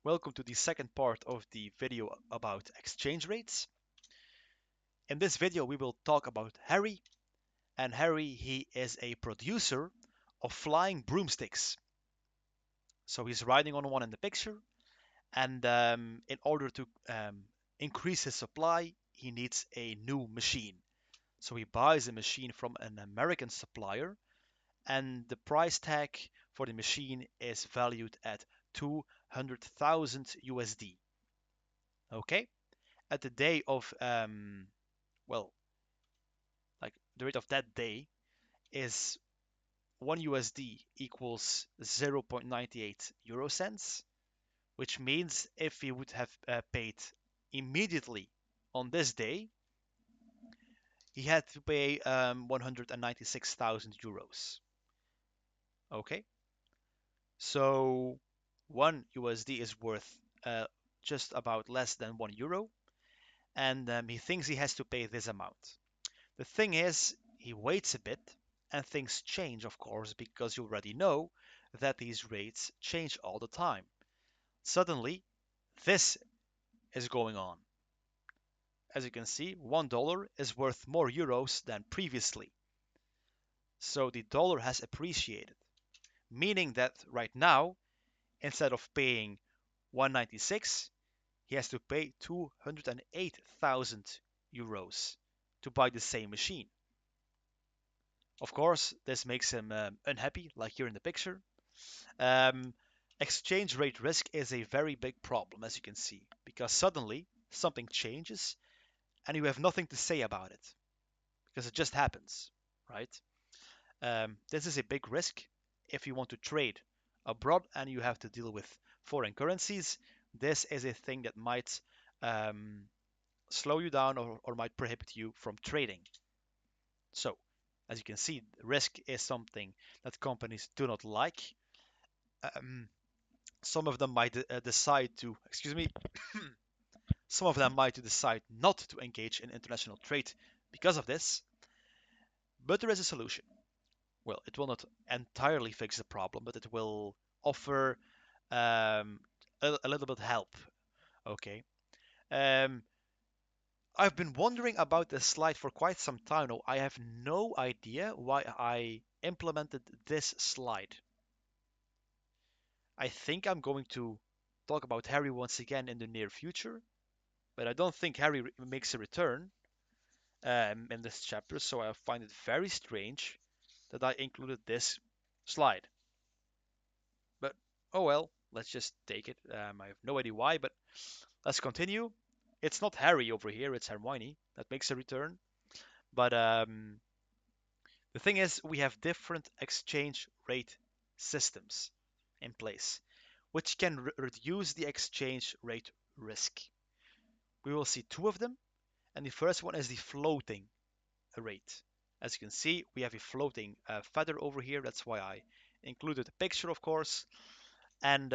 Welcome to the second part of the video about exchange rates. In this video, we will talk about Harry. And Harry, he is a producer of flying broomsticks. So he's riding on one in the picture. And in order to increase his supply, he needs a new machine. So he buys a machine from an American supplier. And the price tag for the machine is valued at 200,000 USD. Okay? At the day of well, like the rate of that day is 1 USD equals 0.98 euro cents, which means if he would have paid immediately on this day, he had to pay 196,000 euros. Okay, so 1 USD is worth just about less than 1 euro, and he thinks he has to pay this amount. The thing is, he waits a bit and things change, of course, because you already know that these rates change all the time. Suddenly, this is going on. As you can see, $1 is worth more euros than previously. So the dollar has appreciated, meaning that right now, instead of paying 196, he has to pay 208,000 euros to buy the same machine. Of course, this makes him unhappy, like here in the picture. Um, Exchange rate risk is a very big problem, as you can see, because suddenly something changes and you have nothing to say about it because it just happens, right? This is a big risk if you want to trade abroad and you have to deal with foreign currencies. This is a thing that might um, slow you down or might prohibit you from trading. So, as you can see, risk is something that companies do not like. Um, some of them might decide to, excuse me, some of them might decide not to engage in international trade because of this, but there is a solution. Well, it will not entirely fix the problem, but it will offer um, a little bit help. Okay. Um, I've been wondering about this slide for quite some time now. I have no idea why I implemented this slide. I think I'm going to talk about Harry once again in the near future, but I don't think Harry makes a return in this chapter, so I find it very strange that I included this slide. But oh well, let's just take it. I have no idea why, but let's continue. It's not Harry over here, it's Hermione that makes a return. But the thing is, we have different exchange rate systems in place, which can reduce the exchange rate risk. We will see two of them, and the first one is the floating rate. As you can see, we have a floating feather over here. That's why I included a picture, of course. And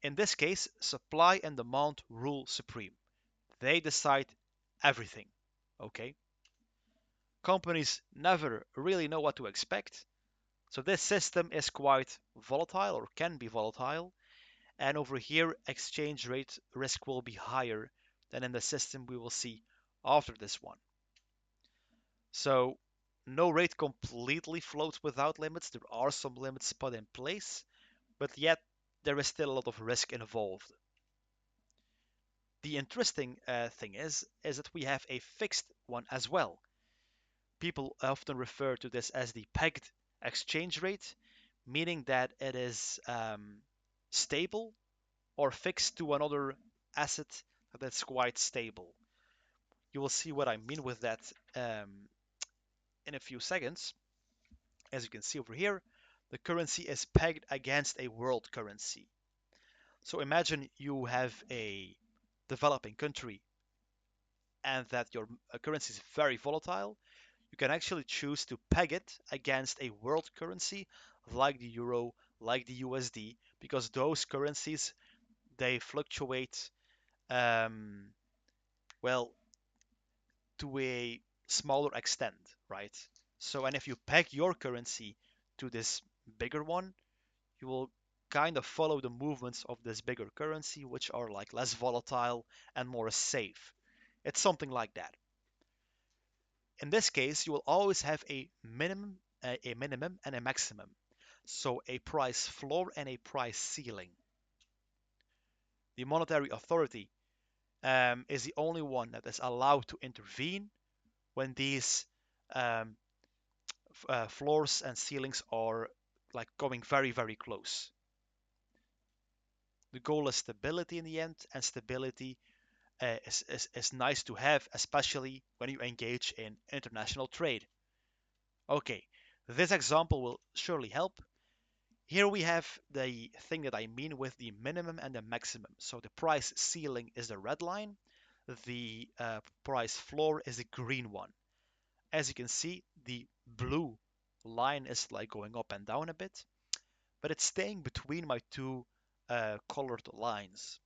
in this case, supply and demand rule supreme. They decide everything. Okay? Companies never really know what to expect. So this system is quite volatile or can be volatile. And over here, exchange rate risk will be higher than in the system we will see after this one. So no rate completely floats without limits. There are some limits put in place, but yet there is still a lot of risk involved. The interesting thing is that we have a fixed one as well. People often refer to this as the pegged exchange rate, meaning that it is stable or fixed to another asset that's quite stable. You will see what I mean with that in a few seconds. As you can see over here, the currency is pegged against a world currency. So imagine you have a developing country and that your currency is very volatile. You can actually choose to peg it against a world currency like the euro, like the USD, because those currencies they fluctuate um, well to a smaller extent, right? So, and if you peg your currency to this bigger one, you will kind of follow the movements of this bigger currency, which are like less volatile and more safe. It's something like that. In this case, you will always have a minimum and a maximum. So a price floor and a price ceiling. The monetary authority is the only one that is allowed to intervene when these um, floors and ceilings are like going very, very close. The goal is stability in the end, and stability is nice to have, especially when you engage in international trade. Okay, this example will surely help. Here we have the thing that I mean with the minimum and the maximum. So the price ceiling is the red line, the price floor is the green one. As you can see, the blue line is like going up and down a bit, but it's staying between my two colored lines.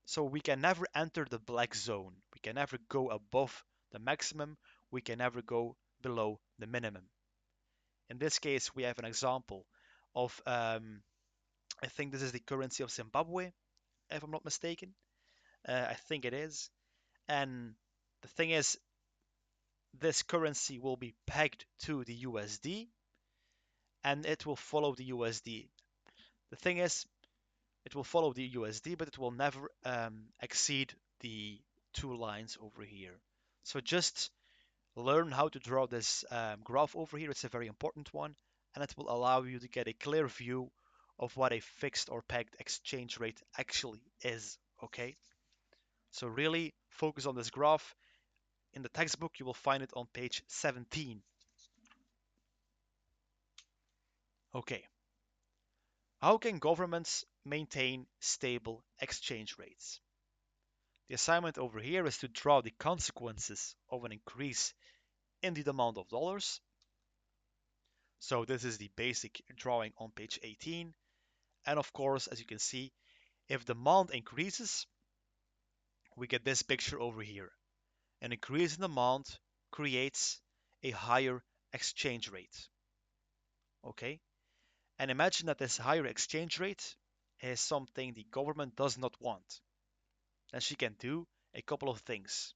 So we can never enter the black zone. We can never go above the maximum. We can never go below the minimum. In this case, we have an example of, I think this is the currency of Zimbabwe, if I'm not mistaken. I think it is. And the thing is, this currency will be pegged to the USD and it will follow the USD. The thing is, it will follow the USD, but it will never exceed the two lines over here. So just learn how to draw this graph over here. It's a very important one, and it will allow you to get a clear view of what a fixed or pegged exchange rate actually is. Okay, so really focus on this graph. In the textbook, you will find it on page 17. Okay, how can governments maintain stable exchange rates? The assignment over here is to draw the consequences of an increase in the demand of dollars. So this is the basic drawing on page 18. And of course, as you can see, if demand increases, we get this picture over here. An increase in demand creates a higher exchange rate. Okay? And imagine that this higher exchange rate is something the government does not want. Then she can do a couple of things.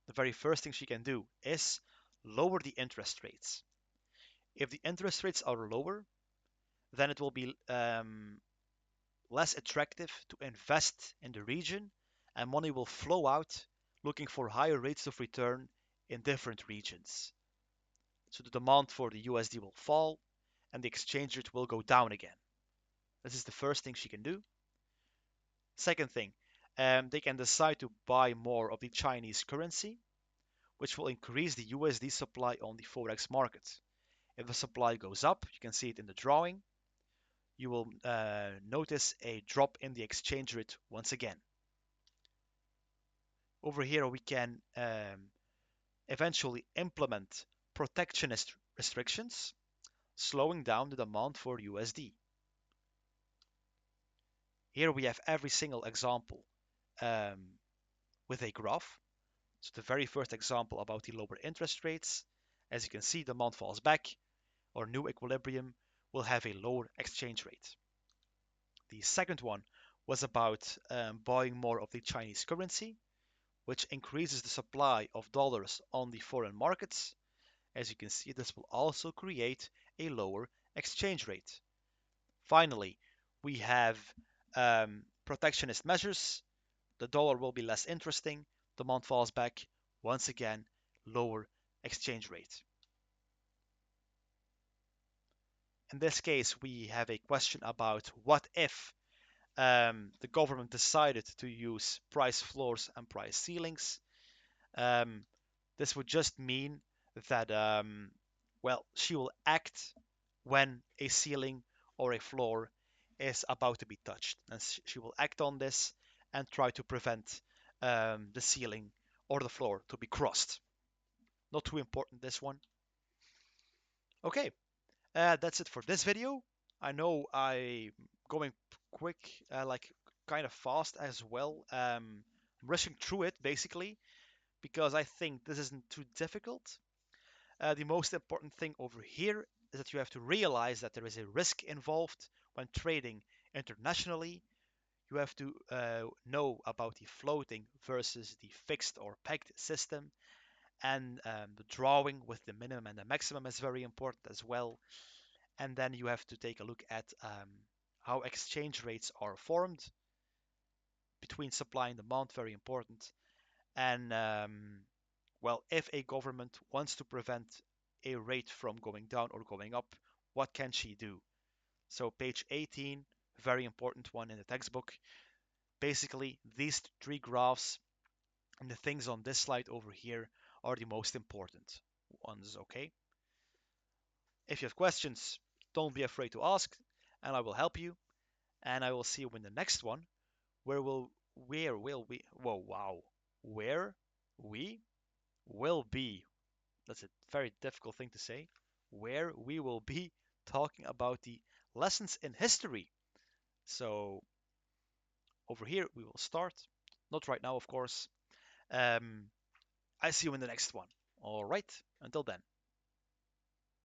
The very first thing she can do is lower the interest rates. If the interest rates are lower, then it will be less attractive to invest in the region, and money will flow out looking for higher rates of return in different regions. So the demand for the USD will fall and the exchange rate will go down again. This is the first thing she can do. Second thing, they can decide to buy more of the Chinese currency, which will increase the USD supply on the Forex market. If the supply goes up, you can see it in the drawing, you will notice a drop in the exchange rate once again. Over here we can eventually implement protectionist restrictions, slowing down the demand for USD. Here we have every single example with a graph. So the very first example about the lower interest rates, as you can see, demand falls back, or new equilibrium will have a lower exchange rate. The second one was about buying more of the Chinese currency, which increases the supply of dollars on the foreign markets. As you can see, this will also create a lower exchange rate. Finally, we have protectionist measures. The dollar will be less interesting. Demand falls back. Once again, lower exchange rate. In this case, we have a question about what if the government decided to use price floors and price ceilings. This would just mean that, well, she will act when a ceiling or a floor is about to be touched. And she will act on this and try to prevent the ceiling or the floor to be crossed. Not too important, this one. Okay, that's it for this video. I know I'm going quick, like kind of fast as well. Rushing through it basically because I think this isn't too difficult. The most important thing over here is that you have to realize that there is a risk involved when trading internationally. You have to know about the floating versus the fixed or pegged system, and the drawing with the minimum and the maximum is very important as well. And then you have to take a look at how exchange rates are formed between supply and demand, very important. And well, if a government wants to prevent a rate from going down or going up, what can she do? So page 18, very important one in the textbook. Basically, these three graphs and the things on this slide over here are the most important ones, okay? If you have questions, don't be afraid to ask, and I will help you. And I will see you in the next one, where will we whoa wow where we will be, that's a very difficult thing to say, where we will be talking about the lessons in history. So over here we will start, not right now of course. um I see you in the next one. All right, until then.